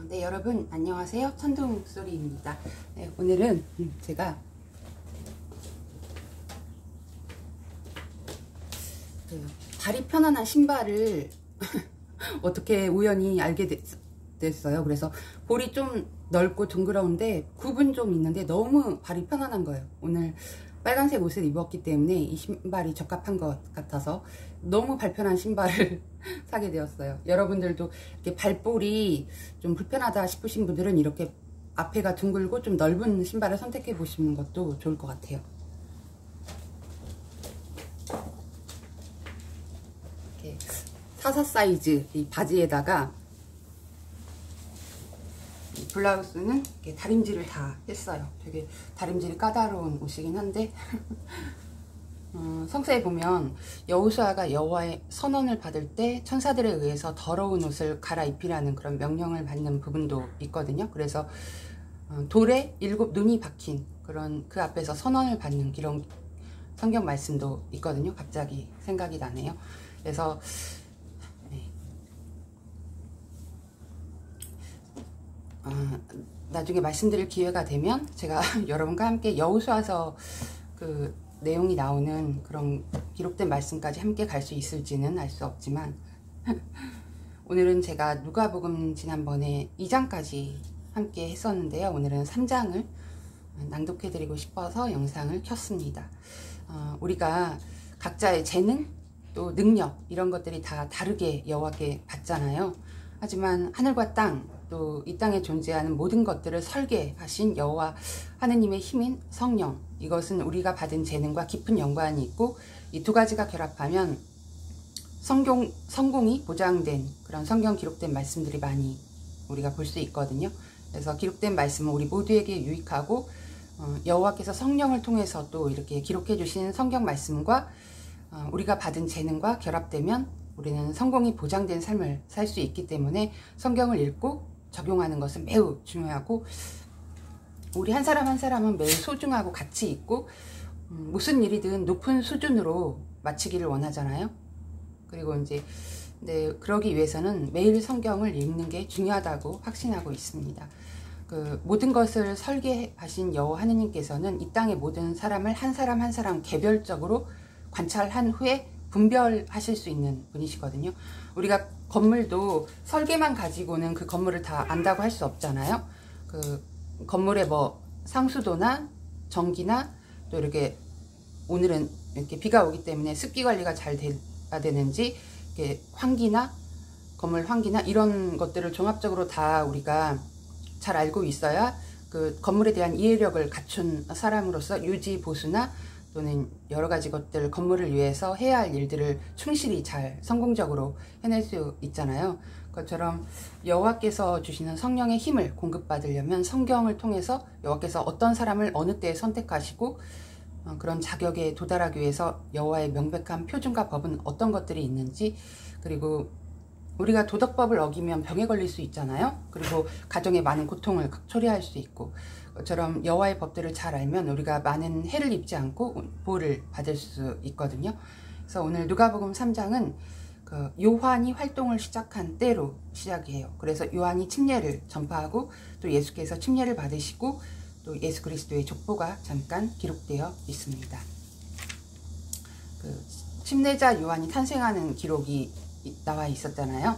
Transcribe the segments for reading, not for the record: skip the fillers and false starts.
네, 여러분 안녕하세요. 천둥소리입니다. 네, 오늘은 제가 발이 편안한 신발을 어떻게 우연히 알게 됐어요. 그래서 볼이 좀 넓고 둥그러운데 굽은 좀 있는데 너무 발이 편안한 거예요. 오늘 빨간색 옷을 입었기 때문에 이 신발이 적합한 것 같아서 너무 발편한 신발을 사게 되었어요. 여러분들도 이렇게 발볼이 좀 불편하다 싶으신 분들은 이렇게 앞에가 둥글고 좀 넓은 신발을 선택해 보시는 것도 좋을 것 같아요. 이렇게 44 사이즈 이 바지에다가 블라우스는 이렇게 다림질을 다 했어요. 되게 다림질이 까다로운 옷이긴 한데 성서에 보면 여호수아가 여호와의 선언을 받을 때 천사들에 의해서 더러운 옷을 갈아입히라는 그런 명령을 받는 부분도 있거든요. 그래서 돌에 7 눈이 박힌 그런 그 앞에서 선언을 받는 이런 성경 말씀도 있거든요. 갑자기 생각이 나네요. 그래서 나중에 말씀드릴 기회가 되면 제가 여러분과 함께 여호수아서 그 내용이 나오는 그런 기록된 말씀까지 함께 갈 수 있을지는 알 수 없지만 오늘은 제가 누가복음 지난번에 2장까지 함께 했었는데요. 오늘은 3장을 낭독해 드리고 싶어서 영상을 켰습니다. 우리가 각자의 재능 또 능력 이런 것들이 다 다르게 여호와께 받잖아요. 하지만 하늘과 땅 또 이 땅에 존재하는 모든 것들을 설계하신 여호와 하느님의 힘인 성령, 이것은 우리가 받은 재능과 깊은 연관이 있고 이 두 가지가 결합하면 성공이 보장된 그런 성경 기록된 말씀들이 많이 우리가 볼 수 있거든요. 그래서 기록된 말씀은 우리 모두에게 유익하고 여호와께서 성령을 통해서 또 이렇게 기록해 주신 성경 말씀과 우리가 받은 재능과 결합되면 우리는 성공이 보장된 삶을 살 수 있기 때문에 성경을 읽고 적용하는 것은 매우 중요하고 우리 한 사람 한 사람은 매우 소중하고 가치 있고 무슨 일이든 높은 수준으로 마치기를 원하잖아요. 그리고 이제 그러기 위해서는 매일 성경을 읽는 게 중요하다고 확신하고 있습니다. 그 모든 것을 설계하신 여호와 하느님께서는 이 땅의 모든 사람을 한 사람 한 사람 개별적으로 관찰한 후에 분별하실 수 있는 분이시거든요. 우리가 건물도 설계만 가지고는 그 건물을 다 안다고 할 수 없잖아요. 그 건물의 뭐 상수도나 전기나 또 이렇게 오늘은 이렇게 비가 오기 때문에 습기 관리가 잘 돼야 되는지 이렇게 환기나 건물 환기나 이런 것들을 종합적으로 다 우리가 잘 알고 있어야 그 건물에 대한 이해력을 갖춘 사람으로서 유지 보수나 또는 여러 가지 것들 건물을 위해서 해야 할 일들을 충실히 잘 성공적으로 해낼 수 있잖아요. 그것처럼 여호와께서 주시는 성령의 힘을 공급받으려면 성경을 통해서 여호와께서 어떤 사람을 어느 때에 선택하시고 그런 자격에 도달하기 위해서 여호와의 명백한 표준과 법은 어떤 것들이 있는지, 그리고 우리가 도덕법을 어기면 병에 걸릴 수 있잖아요. 그리고 가정에 많은 고통을 초래할 수 있고, 그처럼 여호와의 법들을 잘 알면 우리가 많은 해를 입지 않고 보호를 받을 수 있거든요. 그래서 오늘 누가복음 3장은 그 요한이 활동을 시작한 때로 시작이에요. 그래서 요한이 침례를 전파하고 또 예수께서 침례를 받으시고 또 예수 그리스도의 족보가 잠깐 기록되어 있습니다. 그 침례자 요한이 탄생하는 기록이 나와 있었잖아요.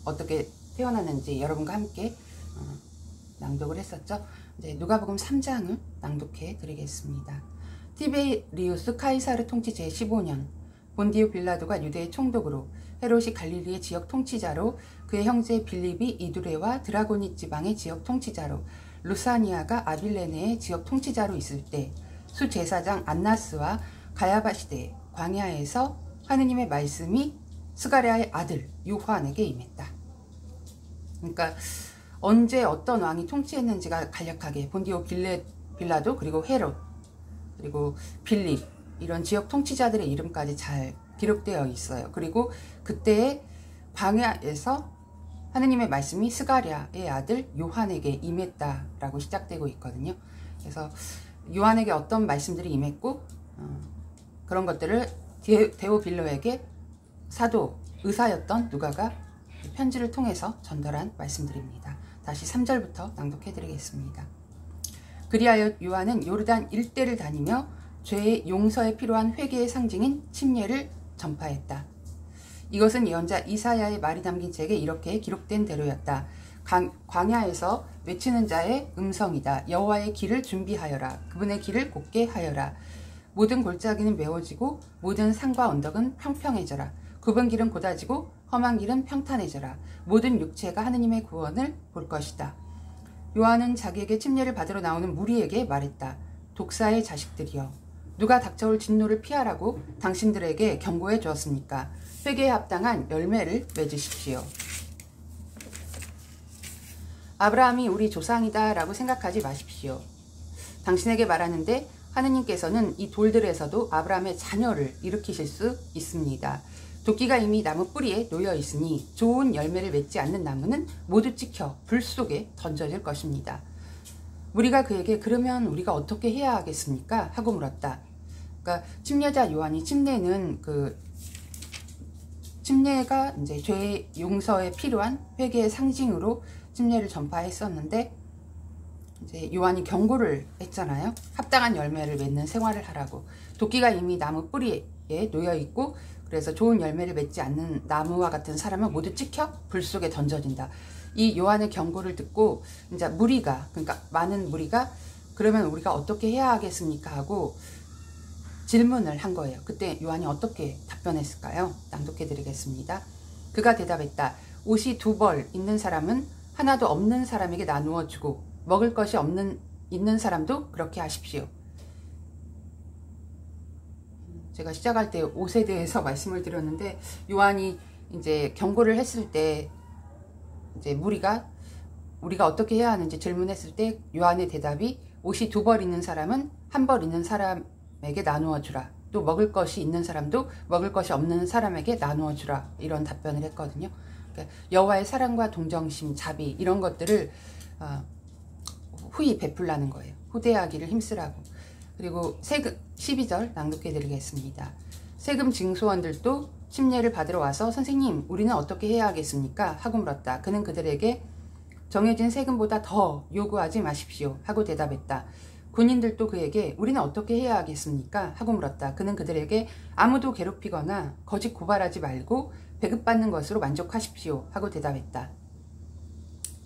어떻게 태어났는지 여러분과 함께 낭독을 했었죠. 이제 누가복음 3장을 낭독해 드리겠습니다. 티베리우스 카이사르 통치 제15년 본디오 빌라도가 유대의 총독으로, 헤롯이 갈릴리의 지역 통치자로, 그의 형제 빌립이 이두레와 드라고니 지방의 지역 통치자로, 루사니아가 아빌레네의 지역 통치자로 있을 때 수제사장 안나스와 가야바 시대에 광야에서 하느님의 말씀이 스가랴의 아들 요한에게 임했다. 그러니까 언제 어떤 왕이 통치했는지가 간략하게 본디오 빌라도 그리고 헤롯 그리고 빌립 이런 지역 통치자들의 이름까지 잘 기록되어 있어요. 그리고 그때의 광야에서 하느님의 말씀이 스가랴의 아들 요한에게 임했다라고 시작되고 있거든요. 그래서 요한에게 어떤 말씀들이 임했고 그런 것들을 데오빌로에게 사도 의사였던 누가가 편지를 통해서 전달한 말씀드립니다. 다시 3절부터 낭독해 드리겠습니다. 그리하여 요한은 요르단 일대를 다니며 죄의 용서에 필요한 회개의 상징인 침례를 전파했다. 이것은 예언자 이사야의 말이 담긴 책에 이렇게 기록된 대로였다. 광야에서 외치는 자의 음성이다. 여호와의 길을 준비하여라. 그분의 길을 곧게 하여라. 모든 골짜기는 메워지고 모든 산과 언덕은 평평해져라. 굽은 길은 곧아지고 험한 길은 평탄해져라. 모든 육체가 하느님의 구원을 볼 것이다. 요한은 자기에게 침례를 받으러 나오는 무리에게 말했다. 독사의 자식들이여, 누가 닥쳐올 진노를 피하라고 당신들에게 경고해 주었습니까? 회개에 합당한 열매를 맺으십시오. 아브라함이 우리 조상이다 라고 생각하지 마십시오. 당신에게 말하는데 하느님께서는 이 돌들에서도 아브라함의 자녀를 일으키실 수 있습니다. 도끼가 이미 나무 뿌리에 놓여 있으니 좋은 열매를 맺지 않는 나무는 모두 찍혀 불 속에 던져질 것입니다. 무리가 그에게 그러면 우리가 어떻게 해야 하겠습니까? 하고 물었다. 그러니까 침례자 요한이 침례가 이제 죄 용서에 필요한 회개의 상징으로 침례를 전파했었는데 이제 요한이 경고를 했잖아요. 합당한 열매를 맺는 생활을 하라고. 도끼가 이미 나무 뿌리에 놓여 있고 그래서 좋은 열매를 맺지 않는 나무와 같은 사람은 모두 찍혀 불 속에 던져진다. 이 요한의 경고를 듣고 이제 그러니까 많은 무리가 그러면 우리가 어떻게 해야 하겠습니까? 하고 질문을 한 거예요. 그때 요한이 어떻게 답변했을까요? 낭독해 드리겠습니다. 그가 대답했다. 옷이 2벌 있는 사람은 하나도 없는 사람에게 나누어 주고 먹을 것이 있는 사람도 그렇게 하십시오. 제가 시작할 때 옷에 대해서 말씀을 드렸는데 요한이 이제 경고를 했을 때 이제 우리가 어떻게 해야 하는지 질문했을 때 요한의 대답이 옷이 2벌 있는 사람은 1벌 있는 사람에게 나누어 주라. 또 먹을 것이 있는 사람도 먹을 것이 없는 사람에게 나누어 주라. 이런 답변을 했거든요. 그러니까 여호와의 사랑과 동정심, 자비 이런 것들을 후히 베풀라는 거예요. 후대하기를 힘쓰라고. 그리고 세금 12절 낭독해 드리겠습니다. 세금 징수원들도 침례를 받으러 와서 선생님 우리는 어떻게 해야 하겠습니까? 하고 물었다. 그는 그들에게 정해진 세금보다 더 요구하지 마십시오 하고 대답했다. 군인들도 그에게 우리는 어떻게 해야 하겠습니까? 하고 물었다. 그는 그들에게 아무도 괴롭히거나 거짓 고발하지 말고 배급받는 것으로 만족하십시오 하고 대답했다.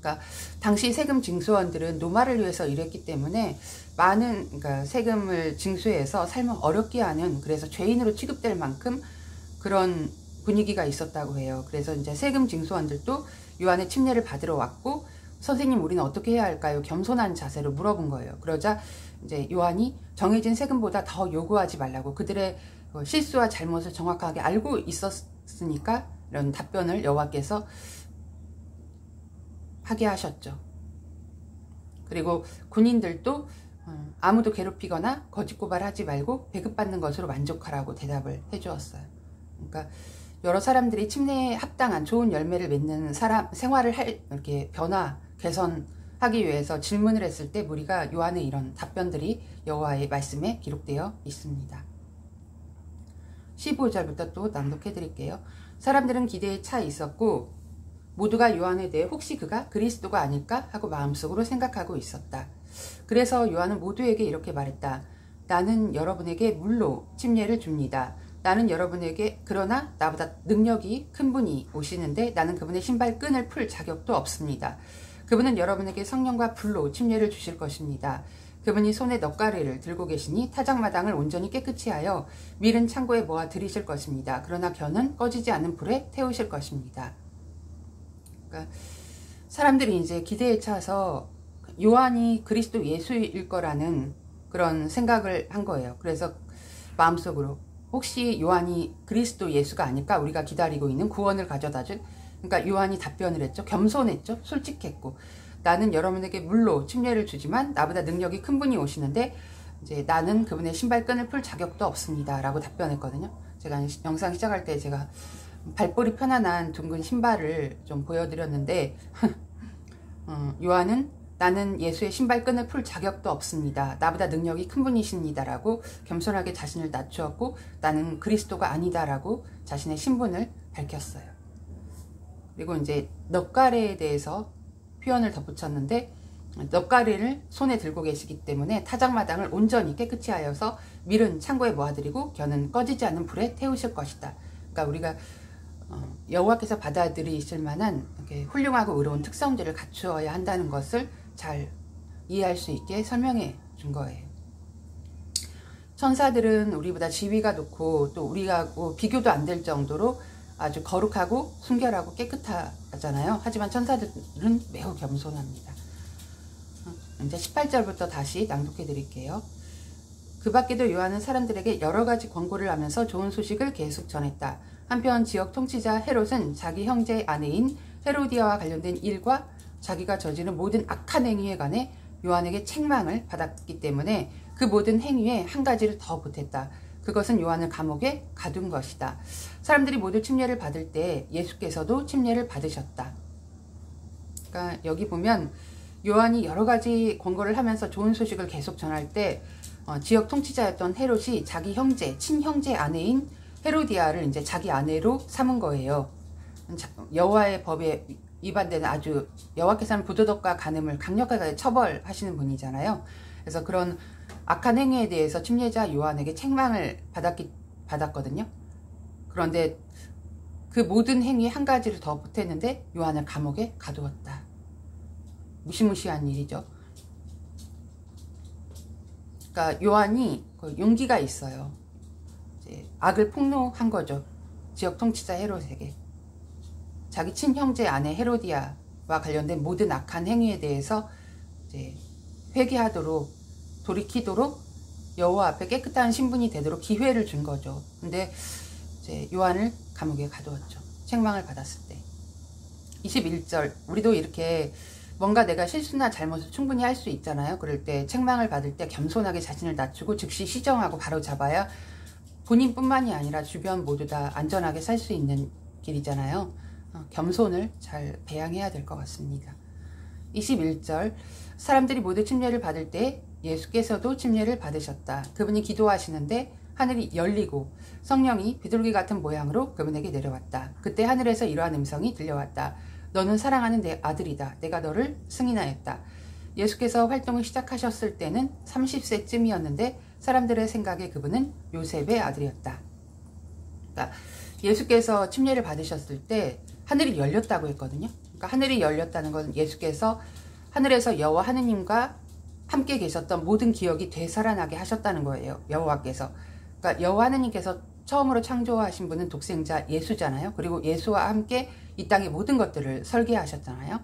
그러니까 당시 세금 징수원들은 노마를 위해서 일했기 때문에 그러니까 세금을 징수해서 삶을 어렵게 하는, 그래서 죄인으로 취급될 만큼 그런 분위기가 있었다고 해요. 그래서 이제 세금 징수원들도 요한의 침례를 받으러 왔고 선생님 우리는 어떻게 해야 할까요? 겸손한 자세로 물어본 거예요. 그러자 이제 요한이 정해진 세금보다 더 요구하지 말라고, 그들의 실수와 잘못을 정확하게 알고 있었으니까 이런 답변을 여호와께서 하게 하셨죠. 그리고 군인들도 아무도 괴롭히거나 거짓 고발하지 말고 배급받는 것으로 만족하라고 대답을 해주었어요. 그러니까 여러 사람들이 침례에 합당한 좋은 열매를 맺는 생활을 이렇게 개선하기 위해서 질문을 했을 때 무리가 요한의 이런 답변들이 여호와의 말씀에 기록되어 있습니다. 15절부터 또 낭독해 드릴게요. 사람들은 기대에 차 있었고 모두가 요한에 대해 혹시 그가 그리스도가 아닐까 하고 마음속으로 생각하고 있었다. 그래서 요한은 모두에게 이렇게 말했다. 나는 여러분에게 물로 침례를 줍니다. 나는 여러분에게 그러나 나보다 능력이 큰 분이 오시는데 나는 그분의 신발끈을 풀 자격도 없습니다. 그분은 여러분에게 성령과 불로 침례를 주실 것입니다. 그분이 손에 넉가리를 들고 계시니 타작마당을 온전히 깨끗이 하여 밀은 창고에 모아 들이실 것입니다. 그러나 겨는 꺼지지 않는 불에 태우실 것입니다. 그러니까 사람들이 이제 기대에 차서 요한이 그리스도 예수일 거라는 그런 생각을 한 거예요. 그래서 마음속으로 혹시 요한이 그리스도 예수가 아닐까? 우리가 기다리고 있는 구원을 가져다 줄. 그러니까 요한이 답변을 했죠. 겸손했죠. 솔직했고 나는 여러분에게 물로 침례를 주지만 나보다 능력이 큰 분이 오시는데 이제 나는 그분의 신발끈을 풀 자격도 없습니다 라고 답변했거든요. 제가 영상 시작할 때 제가 발볼이 편안한 둥근 신발을 좀 보여드렸는데 요한은 나는 예수의 신발끈을 풀 자격도 없습니다. 나보다 능력이 큰 분이십니다 라고 겸손하게 자신을 낮추었고 나는 그리스도가 아니다 라고 자신의 신분을 밝혔어요. 그리고 이제 넉가래에 대해서 표현을 덧붙였는데, 넉가래를 손에 들고 계시기 때문에 타작마당을 온전히 깨끗이 하여서 밀은 창고에 모아드리고 겨는 꺼지지 않은 불에 태우실 것이다. 그러니까 우리가 여호와께서 받아들이실 만한 이렇게 훌륭하고 의로운 특성들을 갖추어야 한다는 것을 잘 이해할 수 있게 설명해 준 거예요. 천사들은 우리보다 지위가 높고 또 우리하고 비교도 안 될 정도로 아주 거룩하고 순결하고 깨끗하잖아요. 하지만 천사들은 매우 겸손합니다. 이제 18절부터 다시 낭독해 드릴게요. 그 밖에도 요한은 사람들에게 여러 가지 권고를 하면서 좋은 소식을 계속 전했다. 한편 지역 통치자 헤롯은 자기 형제 아내인 헤로디아와 관련된 일과 자기가 저지른 모든 악한 행위에 관해 요한에게 책망을 받았기 때문에 그 모든 행위에 한 가지를 더 보탰다. 그것은 요한을 감옥에 가둔 것이다. 사람들이 모두 침례를 받을 때 예수께서도 침례를 받으셨다. 그러니까 여기 보면 요한이 여러 가지 권고를 하면서 좋은 소식을 계속 전할 때 지역 통치자였던 헤롯이 자기 형제, 친형제 아내인 헤로디아를 이제 자기 아내로 삼은 거예요. 여호와의 법에 위반되는 아주 여호와께서는 부도덕과 간음을 강력하게 처벌하시는 분이잖아요. 그래서 그런 악한 행위에 대해서 침례자 요한에게 책망을 받았거든요. 그런데 그 모든 행위에 한 가지를 더 보탰는데 요한을 감옥에 가두었다. 무시무시한 일이죠. 그러니까 요한이 용기가 있어요. 이제 악을 폭로한 거죠. 지역 통치자 헤롯에게. 자기 친형제 아내 헤로디아와 관련된 모든 악한 행위에 대해서 이제 회개하도록, 돌이키도록 여호와 앞에 깨끗한 신분이 되도록 기회를 준 거죠. 근데 이제 요한을 감옥에 가두었죠. 책망을 받았을 때. 21절, 우리도 이렇게 뭔가 내가 실수나 잘못을 충분히 할 수 있잖아요. 그럴 때 책망을 받을 때 겸손하게 자신을 낮추고 즉시 시정하고 바로 잡아야 본인뿐만이 아니라 주변 모두 다 안전하게 살 수 있는 길이잖아요. 겸손을 잘 배양해야 될 것 같습니다. 21절, 사람들이 모두 침례를 받을 때 예수께서도 침례를 받으셨다. 그분이 기도하시는데 하늘이 열리고 성령이 비둘기 같은 모양으로 그분에게 내려왔다. 그때 하늘에서 이러한 음성이 들려왔다. 너는 사랑하는 내 아들이다. 내가 너를 승인하였다. 예수께서 활동을 시작하셨을 때는 30세쯤이었는데 사람들의 생각에 그분은 요셉의 아들이었다. 그러니까 예수께서 침례를 받으셨을 때 하늘이 열렸다고 했거든요. 그러니까 하늘이 열렸다는 건 예수께서 하늘에서 여호와 하느님과 함께 계셨던 모든 기억이 되살아나게 하셨다는 거예요. 여호와께서. 그러니까 여호와 하느님께서 처음으로 창조하신 분은 독생자 예수잖아요. 그리고 예수와 함께 이 땅의 모든 것들을 설계하셨잖아요.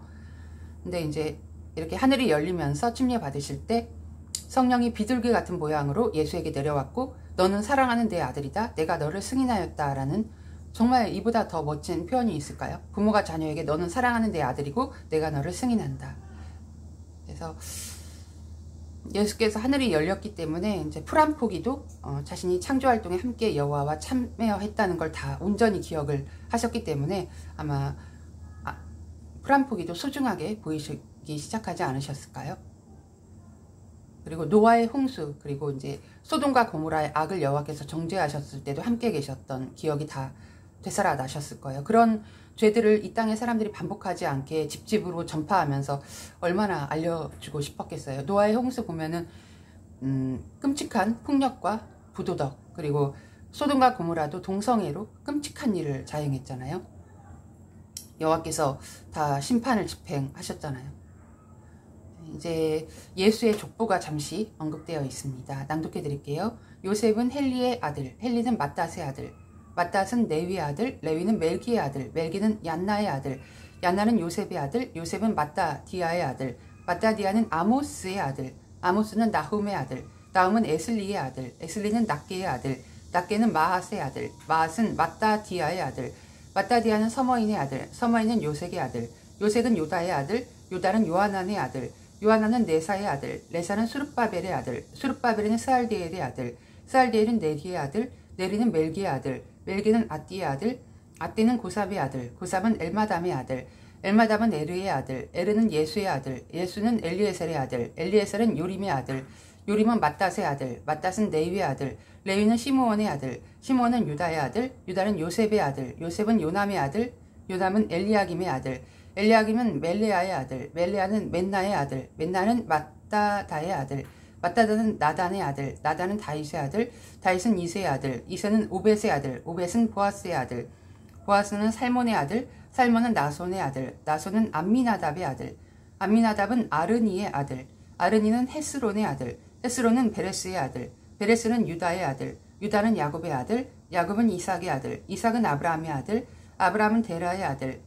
근데 이제 이렇게 하늘이 열리면서 침례 받으실 때 성령이 비둘기 같은 모양으로 예수에게 내려왔고 너는 사랑하는 내 아들이다. 내가 너를 승인하였다라는 정말 이보다 더 멋진 표현이 있을까요? 부모가 자녀에게 너는 사랑하는 내 아들이고 내가 너를 승인한다. 그래서 예수께서 하늘이 열렸기 때문에 이제 풀한포기도 자신이 창조활동에 함께 여호와와 참여했다는 걸 다 온전히 기억을 하셨기 때문에 아마 풀한포기도 소중하게 보이시기 시작하지 않으셨을까요? 그리고 노아의 홍수, 그리고 이제 소돔과 고모라의 악을 여호와께서 정죄하셨을 때도 함께 계셨던 기억이 다 되살아나셨을 거예요. 그런 죄들을 이 땅의 사람들이 반복하지 않게 집집으로 전파하면서 얼마나 알려주고 싶었겠어요. 노아의 홍수 보면은 끔찍한 폭력과 부도덕, 그리고 소돔과 고모라도 동성애로 끔찍한 일을 자행했잖아요. 여호와께서 다 심판을 집행하셨잖아요. 이제 예수의 족보가 잠시 언급되어 있습니다. 낭독해 드릴게요. 요셉은 헬리의 아들, 헬리는 맏닷의 아들, 맏닷은 레위의 아들, 레위는 멜기의 아들, 멜기는 얀나의 아들, 얀나는 요셉의 아들, 요셉은 맏다디아의 아들, 맏다디아는 아모스의 아들, 아모스는 나훔의 아들, 나훔은 에슬리의 아들, 에슬리는 낫게의 아들, 낫게는 마핫의 아들, 마핫은 맏다디아의 아들, 맏다디아는 서머인의 아들, 서머인은 요색의 아들, 요색은 요다의 아들, 요다는 요하난의 아들, 요하난은 네사의 아들, 네사는 수룹바벨의 아들, 수룹바벨은 스알디엘의 아들, 스알디엘은 네리의 아들, 네리는 멜기의 아들, 멜기는 아띠의 아들, 아띠는 고삽의 아들, 고삽은 엘마담의 아들, 엘마담은 에르의 아들, 에르는 예수의 아들, 예수는 엘리에셀의 아들, 엘리에셀은 요림의 아들, 요림은 맏닷의 아들, 맏닷은 레위의 아들, 레위는 시므온의 아들, 시므온은 유다의 아들, 유다는 요셉의 아들, 요셉은 요남의 아들, 요담은 엘리야김의 아들, 엘리야김은 멜레아의 아들, 멜레아는 맨나의 아들, 맨나는 마따다의 아들, 마따다는 나단의 아들, 나단은 다윗의 아들, 다윗은 이새의 아들, 이새는 오벳의 아들, 오벳은 보아스의 아들, 보아스는 살몬의 아들, 살몬은 나손의 아들, 나손은 암미나답의 아들, 암미나답은 아르니의 아들, 아르니는 헤스론의 아들, 헤스론은 베레스의 아들, 베레스는 유다의 아들, 유다는 야곱의 아들, 야곱은 이삭의 아들, 이삭은 아브라함의 아들, 아브라함은 데라의 아들,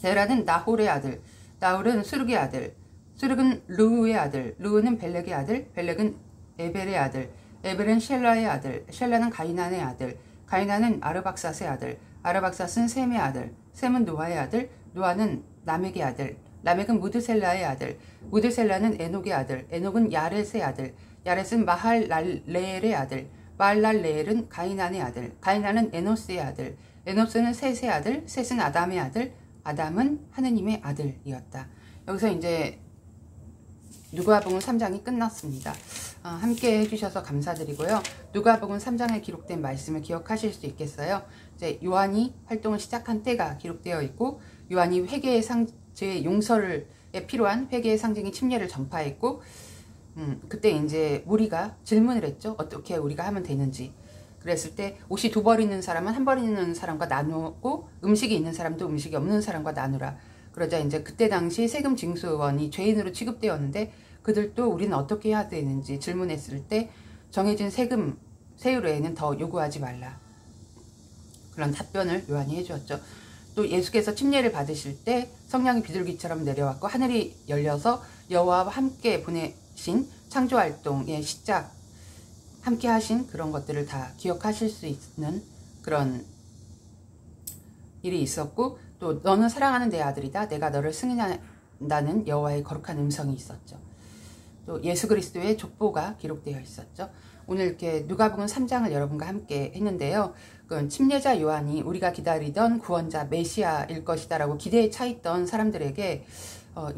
데라는 나홀의 아들, 나홀은 수룩의 아들, 수룩은 르우의 아들, 르우는 벨렉의 아들, 벨렉은 에벨의 아들, 에벨은 셸라의 아들, 셸라는 가이난의 아들, 가이난은 아르박삿의 아들, 아르박삿은 셈의 아들, 셈은 노아의 아들, 노아는 라멕의 아들, 라멕은 무드셀라의 아들, 무드셀라는 에녹의 아들, 에녹은 야렛의 아들, 야렛은 마할랄레엘의 아들, 마할랄레엘은 가이난의 아들, 가이난은 에노스의 아들, 에노스는 셋의 아들, 셋은 아담의 아들, 아담은 하느님의 아들이었다. 여기서 이제 누가복음 3장이 끝났습니다. 함께 해주셔서 감사드리고요. 누가복음 3장에 기록된 말씀을 기억하실 수 있겠어요? 이제 요한이 활동을 시작한 때가 기록되어 있고, 요한이 회개의 죄의 용서에 필요한 회개의 상징인 침례를 전파했고, 그때 이제 무리가 질문을 했죠. 어떻게 우리가 하면 되는지. 그랬을 때 옷이 2벌 있는 사람은 1벌 있는 사람과 나누고, 음식이 있는 사람도 음식이 없는 사람과 나누라. 그러자 이제 그때 당시 세금 징수원이 죄인으로 취급되었는데, 그들도 우리는 어떻게 해야 되는지 질문했을 때 정해진 세율 외에는 더 요구하지 말라. 그런 답변을 요한이 해주었죠. 또 예수께서 침례를 받으실 때 성령이 비둘기처럼 내려왔고, 하늘이 열려서 여호와와 함께 보내신 창조활동의 시작, 함께 하신 그런 것들을 다 기억하실 수 있는 그런 일이 있었고, 또 너는 사랑하는 내 아들이다, 내가 너를 승인한다는 여호와의 거룩한 음성이 있었죠. 또 예수 그리스도의 족보가 기록되어 있었죠. 오늘 이렇게 누가복음 3장을 여러분과 함께 했는데요. 그 침례자 요한이 우리가 기다리던 구원자 메시아일 것이다라고 기대에 차 있던 사람들에게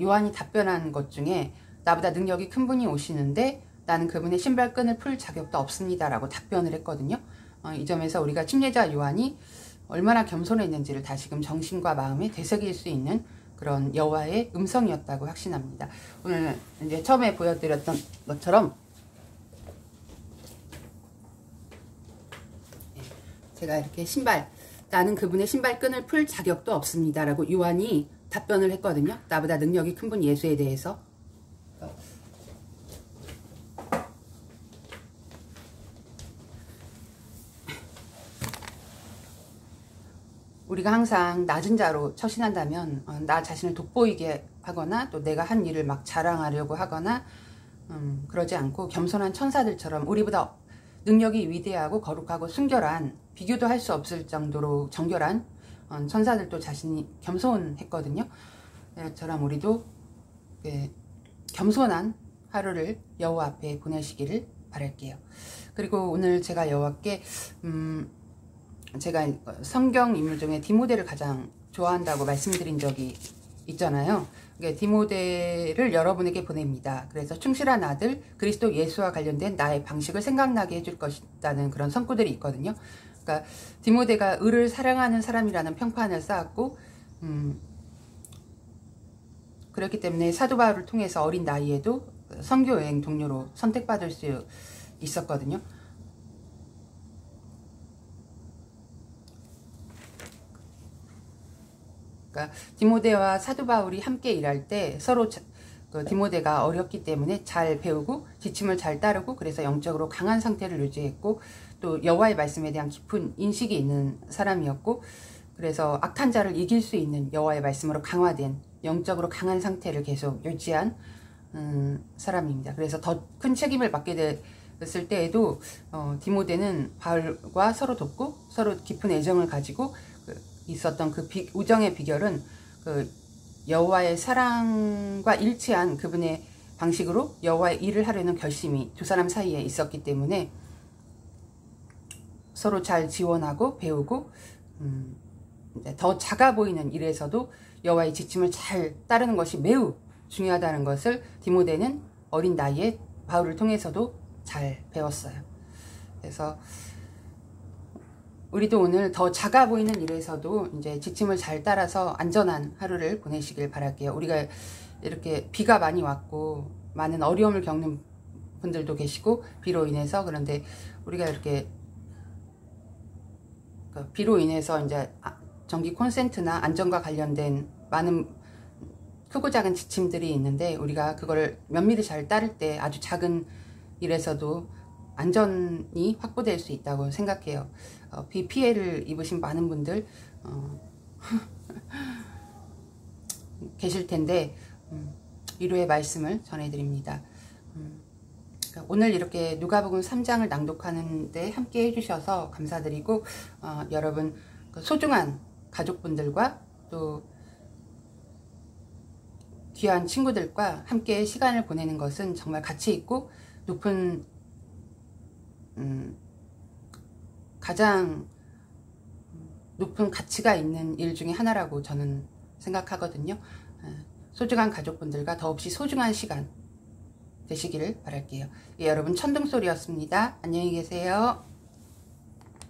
요한이 답변한 것 중에, 나보다 능력이 큰 분이 오시는데 나는 그분의 신발끈을 풀 자격도 없습니다라고 답변을 했거든요. 이 점에서 우리가 침례자 요한이 얼마나 겸손했는지를 다시금 정신과 마음에 되새길 수 있는 그런 여호와의 음성이었다고 확신합니다. 오늘 이제 처음에 보여드렸던 것처럼 제가 이렇게 나는 그분의 신발끈을 풀 자격도 없습니다라고 요한이 답변을 했거든요. 나보다 능력이 큰 분 예수에 대해서. 우리가 항상 낮은 자로 처신한다면 나 자신을 돋보이게 하거나 또 내가 한 일을 막 자랑하려고 하거나 그러지 않고 겸손한 천사들처럼 우리보다 능력이 위대하고 거룩하고 순결한, 비교도 할 수 없을 정도로 정결한 천사들도 자신이 겸손했거든요. 저처럼 우리도 겸손한 하루를 여호와 앞에 보내시기를 바랄게요. 그리고 오늘 제가 여호와께 제가 성경 인물 중에 디모데를 가장 좋아한다고 말씀드린 적이 있잖아요. 디모데를 여러분에게 보냅니다. 그래서 충실한 아들, 그리스도 예수와 관련된 나의 방식을 생각나게 해줄 것이라는 그런 성구들이 있거든요. 그러니까 디모데가 의를 사랑하는 사람이라는 평판을 쌓았고, 그렇기 때문에 사도 바울을 통해서 어린 나이에도 선교여행 동료로 선택받을 수 있었거든요. 그러니까 디모데와 사도 바울이 함께 일할 때 서로 디모데가 어렸기 때문에 잘 배우고 지침을 잘 따르고, 그래서 영적으로 강한 상태를 유지했고, 또 여호와의 말씀에 대한 깊은 인식이 있는 사람이었고, 그래서 악한 자를 이길 수 있는 여호와의 말씀으로 강화된 영적으로 강한 상태를 계속 유지한 사람입니다. 그래서 더 큰 책임을 맡게 됐을 때에도 디모데는 바울과 서로 돕고 서로 깊은 애정을 가지고 있었던 그 우정의 비결은 여호와의 사랑과 일치한 그분의 방식으로 여호와의 일을 하려는 결심이 두 사람 사이에 있었기 때문에 서로 잘 지원하고 배우고, 더 작아 보이는 일에서도 여호와의 지침을 잘 따르는 것이 매우 중요하다는 것을 디모데는 어린 나이에 바울을 통해서도 잘 배웠어요. 그래서 우리도 오늘 더 작아 보이는 일에서도 이제 지침을 잘 따라서 안전한 하루를 보내시길 바랄게요. 우리가 이렇게 비가 많이 왔고 많은 어려움을 겪는 분들도 계시고 비로 인해서, 그런데 우리가 이렇게 비로 인해서 이제 전기 콘센트나 안전과 관련된 많은 크고 작은 지침들이 있는데, 우리가 그거를 면밀히 잘 따를 때 아주 작은 일에서도 안전이 확보될 수 있다고 생각해요. 비 피해를 입으신 많은 분들 계실 텐데 위로의 말씀을 전해드립니다. 오늘 이렇게 누가복음 3장을 낭독하는데 함께 해주셔서 감사드리고, 여러분 소중한 가족분들과 또 귀한 친구들과 함께 시간을 보내는 것은 정말 가치 있고 높은 가장 높은 가치가 있는 일 중에 하나라고 저는 생각하거든요. 소중한 가족분들과 더없이 소중한 시간 되시기를 바랄게요. 예, 여러분 천둥소리였습니다. 안녕히 계세요.